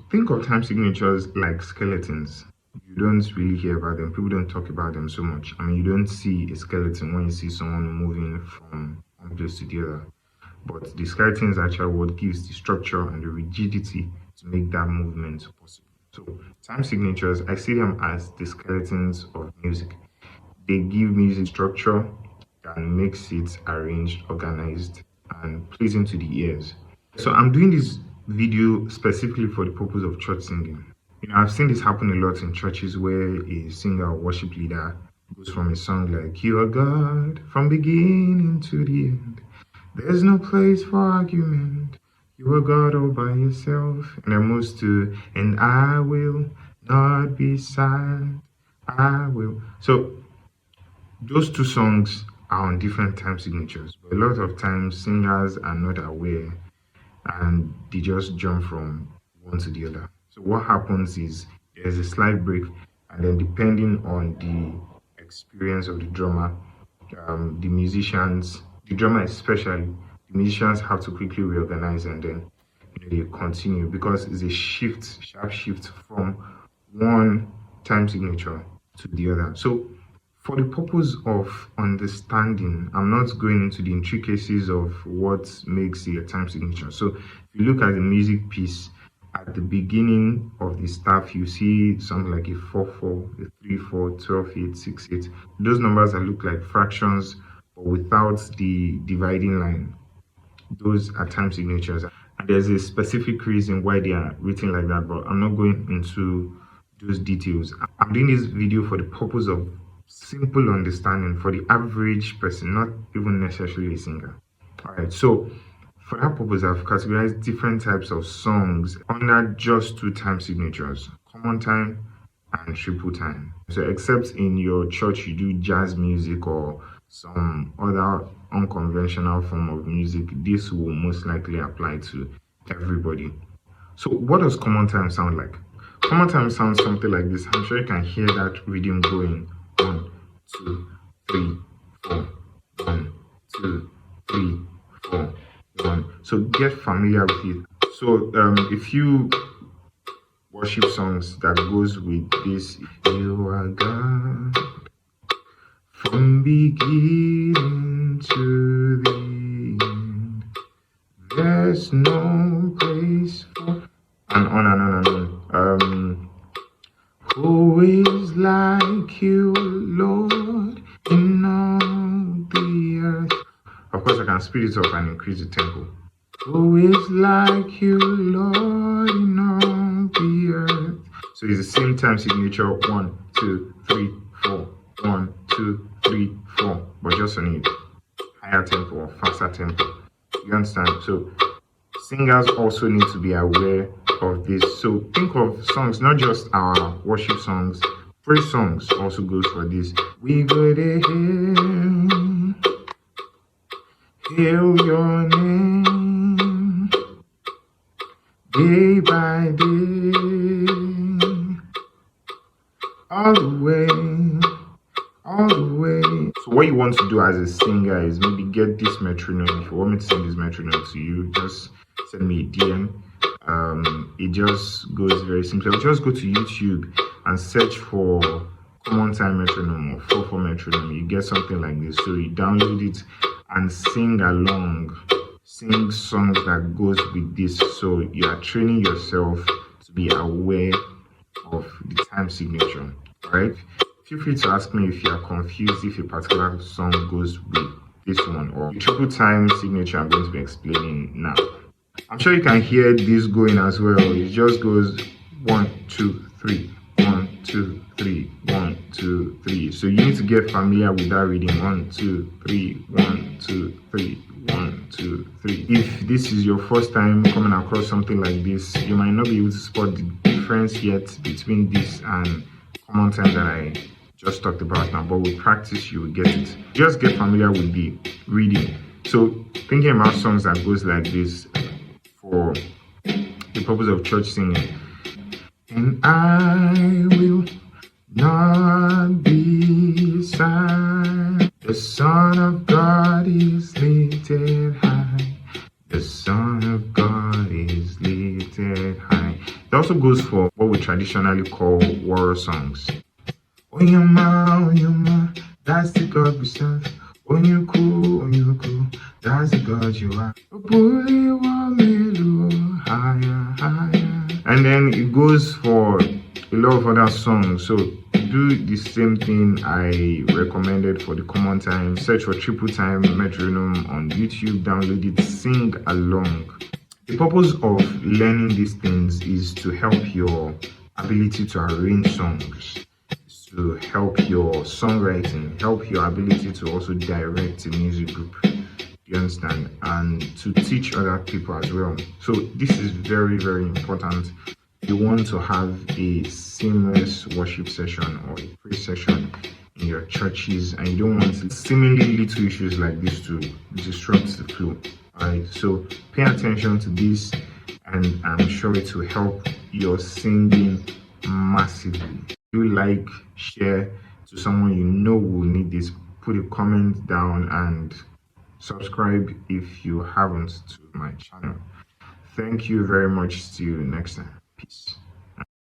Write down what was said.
think of time signatures like skeletons. You don't really hear about them. People don't talk about them so much. I mean, you don't see a skeleton when you see someone moving from one place to the other. But the skeleton is actually what gives the structure and the rigidity to make that movement possible. So time signatures, I see them as the skeletons of music. They give music structure and makes it arranged, organized, and pleasing to the ears. So I'm doing this video specifically for the purpose of church singing. I've seen this happen a lot in churches where a singer or worship leader goes from a song like, "You are God from beginning to the end. There's no place for argument. You are God all by yourself." And then moves to, "And I will not be silent. I will." So those two songs are on different time signatures, but a lot of times singers are not aware and they just jump from one to the other. So what happens is there's a slight break, and then depending on the experience of the drummer, the musicians, the drummer especially, the musicians have to quickly reorganize, and then they continue because it's a shift, sharp shift from one time signature to the other. So for the purpose of understanding, I'm not going into the intricacies of what makes a time signature. So if you look at the music piece, at the beginning of the staff, you see something like a 4/4, a 3/4, 12/8, 6/8. Those numbers that look like fractions, but without the dividing line. Those are time signatures. And there's a specific reason why they are written like that, but I'm not going into those details. I'm doing this video for the purpose of simple understanding for the average person, not even necessarily a singer. All right, so for that purpose, I've categorized different types of songs under just two time signatures: common time and triple time. So except in your church you do jazz music or some other unconventional form of music, this will most likely apply to everybody. So what does common time sound like? Common time sounds something like this. I'm sure you can hear that rhythm going: 1, 2, 3, 4, 1, 2, 3, 4, 1. So get familiar with it. So a few worship songs that goes with this: "You are God from beginning to the end. There's no place for," and on and on and on. "Who is like you, Lord, in all the earth?" Of course, I can speed it up and increase the tempo. "Who is like you, Lord, in all the earth?" So it's the same time signature: 1, 2, 3, 4. 1, 2, 3, 4. But just on a higher tempo or faster tempo. You understand? So singers also need to be aware of this. So think of songs, not just our worship songs. Praise songs also goes for this. "We go to hail your name day by day, all the way, all the way." So what you want to do as a singer is maybe get this metronome. If you want me to send this metronome to you, just send me a DM. It just goes very simple. Just go to YouTube and search for common time metronome or 4/4 metronome. You get something like this. So you download it and sing along. Sing songs that goes with this. So you are training yourself to be aware of the time signature. Right? Feel free to ask me if you are confused if a particular song goes with this one or the triple time signature I'm going to be explaining now. I'm sure you can hear this going as well. It just goes 1, 2, 3, 1, 2, 3, 1, 2, 3. So you need to get familiar with that reading: 1, 2, 3, 1, 2, 3, 1, 2, 3. If this is your first time coming across something like this, you might not be able to spot the difference yet between this and common time that I just talked about now, but with practice you will get it. Just get familiar with the reading. So thinking about songs that goes like this for the purpose of church singing: "And I will not be silent. The Son of God is lifted high. The Son of God is lifted high. It also goes for what we traditionally call war songs. Onyama, Onyama, that's the God we serve. Onyuku, Onyuku, that's the God you are. Obuliwa melu, higher, higher. And then it goes for a lot of other songs. So do the same thing I recommended for the common time. Search for triple time metronome on YouTube, download it, sing along. The purpose of learning these things is to help your ability to arrange songs, to help your songwriting, help your ability to also direct a music group. You understand? And to teach other people as well. So this is very, very important. You want to have a seamless worship session or a praise session in your churches, and you don't want seemingly little issues like this to disrupt the flow. Alright, so pay attention to this, and I'm sure it will help your singing massively. Do like, share to someone you know will need this. Put a comment down and subscribe if you haven't to my channel. Thank you very much. See you next time. Peace.